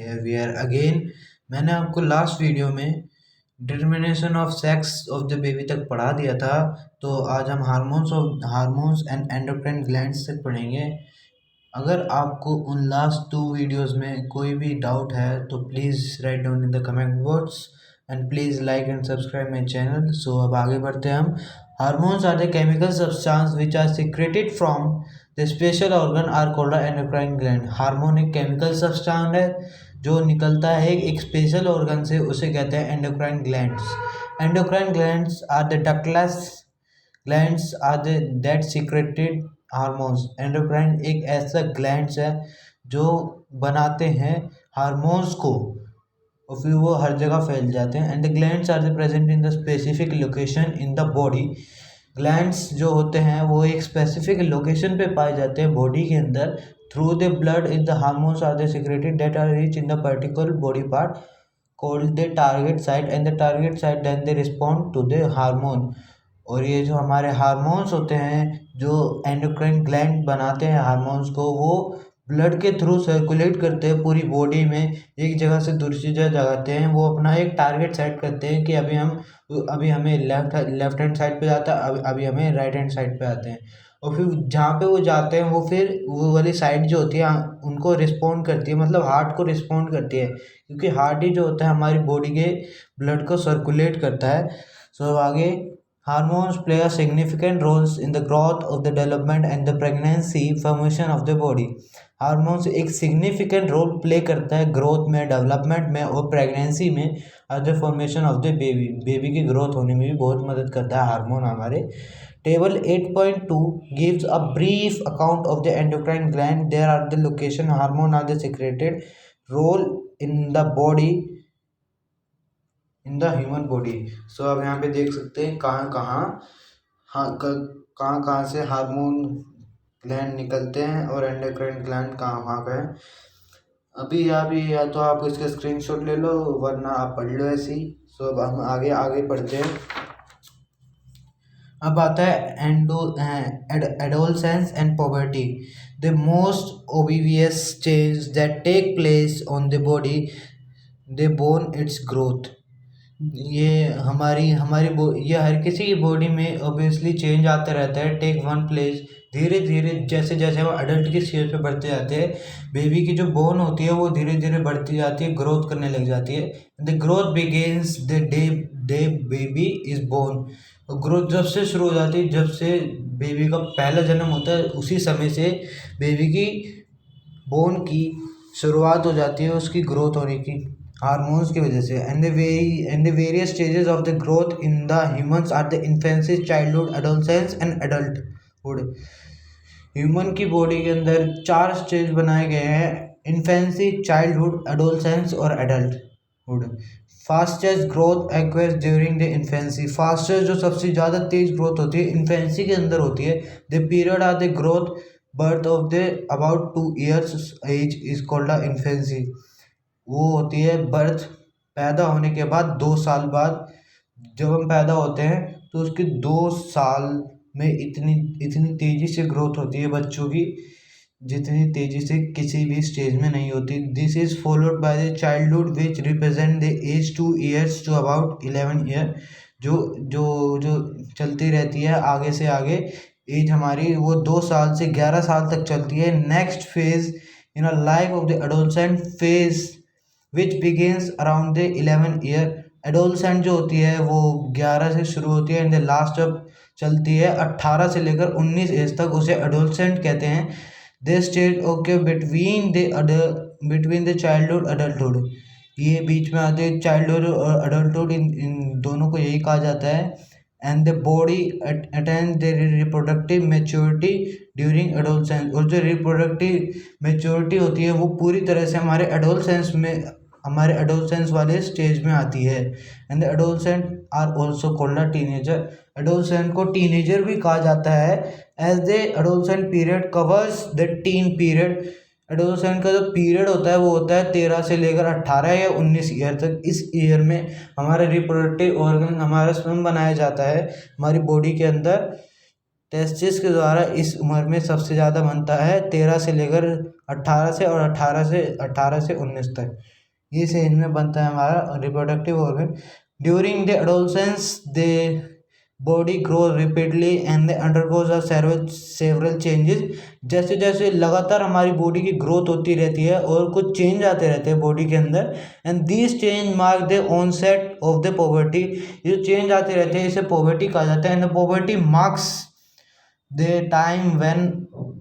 here we are again। मैंने आपको last video में determination of sex of the baby तक पढ़ा दिया था, तो आज हम हार्मोन्स एंड एंडोक्राइन ग्लैंड्स तक पढ़ेंगे। अगर आपको उन लास्ट 2 वीडियोस में कोई भी डाउट है तो please write down in the comment box and please like and subscribe my channel. So अब आगे बढ़ते हैं हम। Hormones are the chemical substance which are secreted from the special organ are called endocrine gland. Hormone एक chemical substance है जो निकलता है एक स्पेशल ऑर्गन से, उसे कहते हैं endocrine glands. Endocrine glands are the ductless glands are the that secreted hormones. Endocrine एक ऐसा ग्लैंड्स है जो बनाते हैं हार्मोन्स को और फिर वो हर जगह फैल जाते हैं। And the glands are the present in the specific location in the body. Glands जो होते हैं वो एक स्पेसिफिक लोकेशन पे पाए जाते हैं बॉडी के अंदर। Through the blood is the hormones are the secreted that are rich in the particular body part called the target site and the target site then they respond to the hormone. और ये जो हमारे hormones होते हैं जो endocrine gland बनाते हैं hormones को, वो ब्लड के थ्रू सर्कुलेट करते हैं पूरी बॉडी में, एक जगह से दूसरी जगह जाते हैं। वो अपना एक टारगेट सेट करते हैं कि अभी हमें लेफ्ट हैंड साइड पे जाता है, अभी हमें राइट हैंड साइड पे आते हैं। और फिर जहाँ पे वो जाते हैं वो फिर वो वाली साइड जो होती है उनको रिस्पॉन्ड करती है, मतलब हार्ट को रिस्पॉन्ड करती है, क्योंकि हार्ट ही जो होता है हमारी बॉडी के ब्लड को सर्कुलेट करता है। सो आगे hormones play a significant roles in the growth of the development and the pregnancy formation of the body. Hormones एक सिग्निफिकेंट रोल प्ले करता है ग्रोथ में, डेवलपमेंट में और प्रेगनेंसी में और the formation of the baby की ग्रोथ होने में भी बहुत मदद करता है हार्मोन हमारे। Table 8.2 gives a brief account of the endocrine gland. There are the location hormone are the secreted role in the body in the human body. So अब यहाँ पे देख सकते हैं कहाँ कहाँ से हार्मोन ग्लैंड निकलते हैं और एंडोक्राइन ग्लैंड कहाँ कहाँ का है। अभी या तो आप इसका स्क्रीनशॉट ले लो वरना आप पढ़ लो ऐसे ही। सो अब हम आगे पढ़ते हैं। अब आता है adolescence and puberty. The most obvious change that take place on the body they bone its growth. ये ये हर किसी की बॉडी में ऑब्वियसली चेंज आता रहता है। टेक वन प्लेस, धीरे धीरे जैसे जैसे हम अडल्ट की स्टेज पे बढ़ते जाते हैं, बेबी की जो बोन होती है वो धीरे धीरे बढ़ती जाती है, ग्रोथ करने लग जाती है। The growth begins the day baby is born. Growth जब से शुरू हो जाती है, जब से बेबी का पहला जन्म होता है उसी समय से बेबी की बोन की शुरुआत हो जाती है उसकी ग्रोथ होने की, हार्मोन्स की वजह से। And the various stages of the growth in the humans are the infancy, childhood, adolescence and adulthood. Human की बॉडी के अंदर 4 स्टेज बनाए गए हैं: इन्फेंसी, चाइल्डहुड, एडोलसेंस और adulthood. Fastest growth occurs during the infancy. Fastest जो सबसे ज़्यादा तेज ग्रोथ होती है इन्फेंसी के अंदर होती है। The period are the growth birth of the about 2 years age is called the infancy. वो होती है बर्थ, पैदा होने के बाद 2 साल बाद जब हम पैदा होते हैं तो उसके 2 साल में इतनी तेज़ी से ग्रोथ होती है बच्चों की जितनी तेज़ी से किसी भी स्टेज में नहीं होती। This is followed by the childhood which represent the age 2 years to about 11 year। जो जो जो चलती रहती है आगे से आगे, एज हमारी वो 2 साल से 11 साल तक चलती है। Next phase in a life of the adolescent phase which begins around the 11 year। Adolescent जो होती है वो 11 से शुरू होती है एंड द लास्ट अब चलती है 18 से लेकर 19 एज तक, उसे एडोलसेंट कहते हैं। The stage okay between the childhood adulthood. ये बीच में आते हैं चाइल्डहुड और अडल्टहुड, इन दोनों को यही कहा जाता है। And the body attains the reproductive maturity during adolescence. और जो रिप्रोडक्टिव मेच्योरिटी होती है वो पूरी तरह से हमारे एडोलसेंस वाले स्टेज में आती है। And the adolescent are also called a teenager. Adolescent को टीनेजर भी कहा जाता है as the adolescent period covers the teen period. Adolescent का जो पीरियड होता है वो होता है 13 से लेकर 18 या 19 ईयर तक। इस ईयर में हमारा रिप्रोडक्टिव ऑर्गन, हमारा स्पर्म बनाया जाता है हमारी बॉडी के अंदर। टेस्टिस के द्वारा इस उम्र में सबसे ज़्यादा बनता है 13 से लेकर 18 से, और 18 से 19 तक ये एज में बनता है हमारा reproductive organ. During the adolescence the body grow रिपीडली and undergoes several changes. जैसे जैसे लगातार हमारी बॉडी की ग्रोथ होती रहती है और कुछ चेंज आते रहते हैं बॉडी के अंदर, and this change mark the onset of the puberty. ये जो चेंज आते रहते हैं इसे पॉवर्टी कहा जाता है। And the puberty marks the time when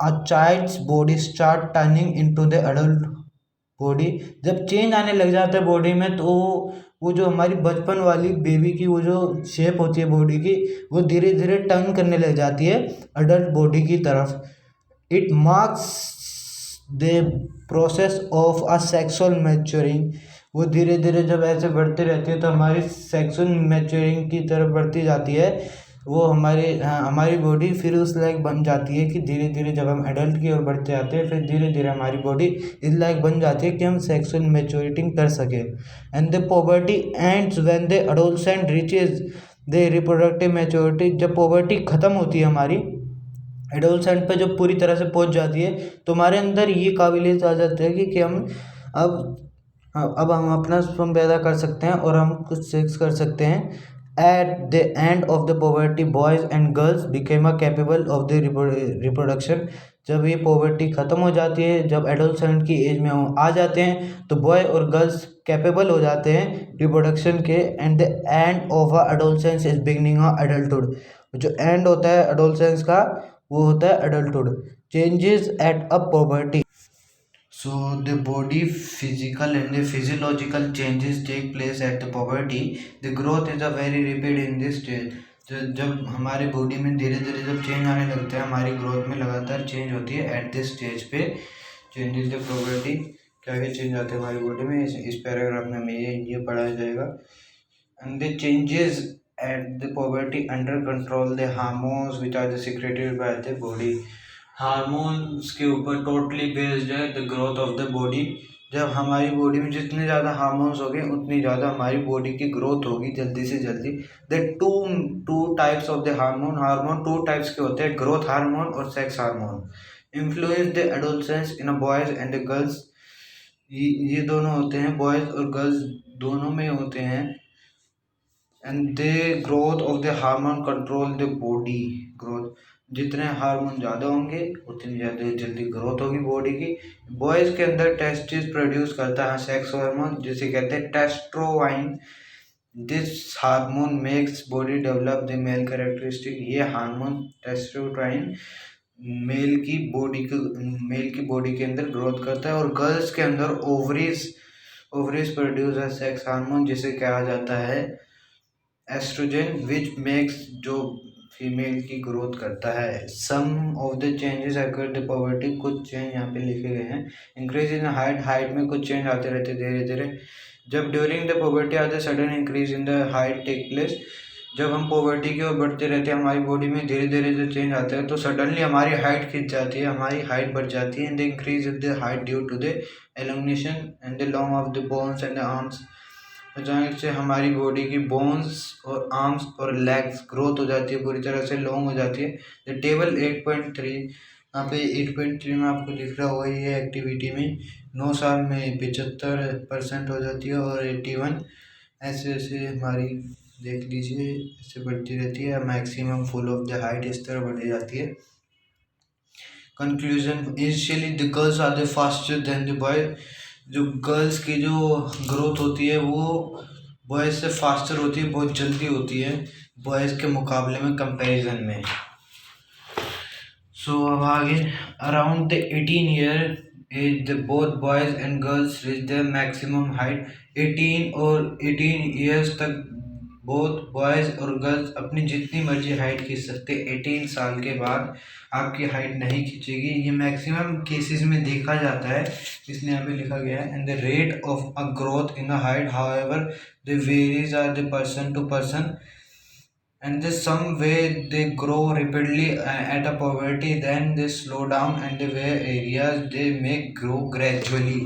a child's body start turning into the adult body. जब चेंज आने लग जाता है बॉडी में तो वो जो हमारी बचपन वाली बेबी की वो जो शेप होती है बॉडी की, वो धीरे धीरे टर्न करने लग जाती है अडल्ट बॉडी की तरफ। It marks the process of a sexual maturing. वो धीरे धीरे जब ऐसे बढ़ते रहती है तो हमारी सेक्सुअल मैच्योरिंग की तरफ बढ़ती जाती है। वो हमारी बॉडी फिर उस लायक बन जाती है कि धीरे धीरे जब हम एडल्ट की ओर बढ़ते जाते हैं फिर धीरे धीरे हमारी बॉडी इस लायक बन जाती है कि हम सेक्सुअल मैच्योरिटी कर सकें। And the poverty ends when the adolescent reaches the reproductive maturity. जब पॉवर्टी ख़त्म होती है हमारी, एडोलसेंट पे जब पूरी तरह से पहुंच जाती है तो हमारे अंदर ये काबिलियत आ जाती है कि हम अब हम अपना स्पर्म पैदा कर सकते हैं और हम कुछ सेक्स कर सकते हैं। At the end of the poverty, boys and girls became capable of the reproduction। जब ये पॉवर्टी ख़त्म हो जाती है, जब एडोलसेंट की एज में हम आ जाते हैं तो बॉय और गर्ल्स कैपेबल हो जाते हैं रिप्रोडक्शन के। And the end of a adolescence is beginning of adulthood. जो एंड होता है एडोलसेंस का वो होता है adulthood. Changes at a poverty. So the body physical and the physiological changes take place at the puberty. The growth is a very rapid in this stage। जब हमारे body में धीरे धीरे जब चेंज आने लगता है, हमारी ग्रोथ में लगातार चेंज होती है एट दिस स्टेज पे। चेंजेस द पुबर्टी, क्या क्या चेंज आते हैं हमारी बॉडी में, इस पैराग्राफ में हमें ये पढ़ाया जाएगा। And the changes at the puberty under control the hormones which are secreted by the body. Hormones के ऊपर टोटली बेस्ड है the growth of the body. जब हमारी बॉडी में जितने ज़्यादा हार्मोन्स होंगे उतनी ज़्यादा हमारी बॉडी की ग्रोथ होगी जल्दी से जल्दी। The two types of the hormone two types के होते हैं, ग्रोथ हार्मोन और sex hormone. Influence the adolescence in boys and the girls. ये दोनों होते हैं, बॉयज़ और गर्ल्स दोनों में होते हैं। And the growth of the hormone control the body growth. जितने हार्मोन ज़्यादा होंगे उतनी ज़्यादा जल्दी ग्रोथ होगी बॉडी की। बॉयज़ के अंदर टेस्टिस प्रोड्यूस करता है सेक्स हार्मोन जिसे कहते हैं testosterone. This hormone makes body develop the male characteristic. ये हार्मोन टेस्टोस्टेरोन मेल की बॉडी के अंदर ग्रोथ करता है। और गर्ल्स के अंदर ओवरीज प्रोड्यूस है सेक्स हार्मोन जिसे कहा जाता है एस्ट्रोजन, विच मेक्स जो फीमेल की ग्रोथ करता है। Some of the changes occur the poverty, कुछ चेंज यहाँ पे लिखे गए हैं। इंक्रीज इन हाइट में कुछ चेंज आते रहते धीरे धीरे। जब during the puberty are the sudden increase in the height take place. जब हम पॉवर्टी की ओर बढ़ते रहते हैं हमारी बॉडी में धीरे धीरे जो चेंज आता है तो सडनली हमारी हाइट खिंच जाती है, हमारी हाइट बढ़ जाती है। And the increase in the height due to the elongation and the long of the bones and the arms. अचानक से हमारी बॉडी की बोन्स और आर्म्स और लेग्स ग्रोथ हो जाती है, पूरी तरह से लॉन्ग हो जाती है। द टेबल 8.3, यहाँ पे 8.3 में आपको लिख रहा होगा ये एक्टिविटी में 9 साल में 75% हो जाती है और 81 ऐसे ऐसे हमारी देख लीजिए ऐसे बढ़ती रहती है। Maximum full of the height इस तरह बढ़ी जाती है। Conclusion, initially the girls are the faster than the boy. जो गर्ल्स की जो ग्रोथ होती है वो बॉयज़ से फास्टर होती है, बहुत जल्दी होती है बॉयज़ के मुकाबले में कंपैरिजन में। सो अब आगे, around the 18 year age the both boys and girls reach the maximum height. 18 years तक बोथ बॉयज़ और गर्ल्स अपनी जितनी मर्जी हाइट खींच सकते। 18 साल के बाद आपकी हाइट नहीं खींचेगी, ये मैक्सिमम केसेस में देखा जाता है, इसलिए यहाँ पे लिखा गया है। And the rate of a growth in the height however the varies are the person to person and the some way they grow rapidly at a poverty, then they slow down and the way areas they may grow gradually।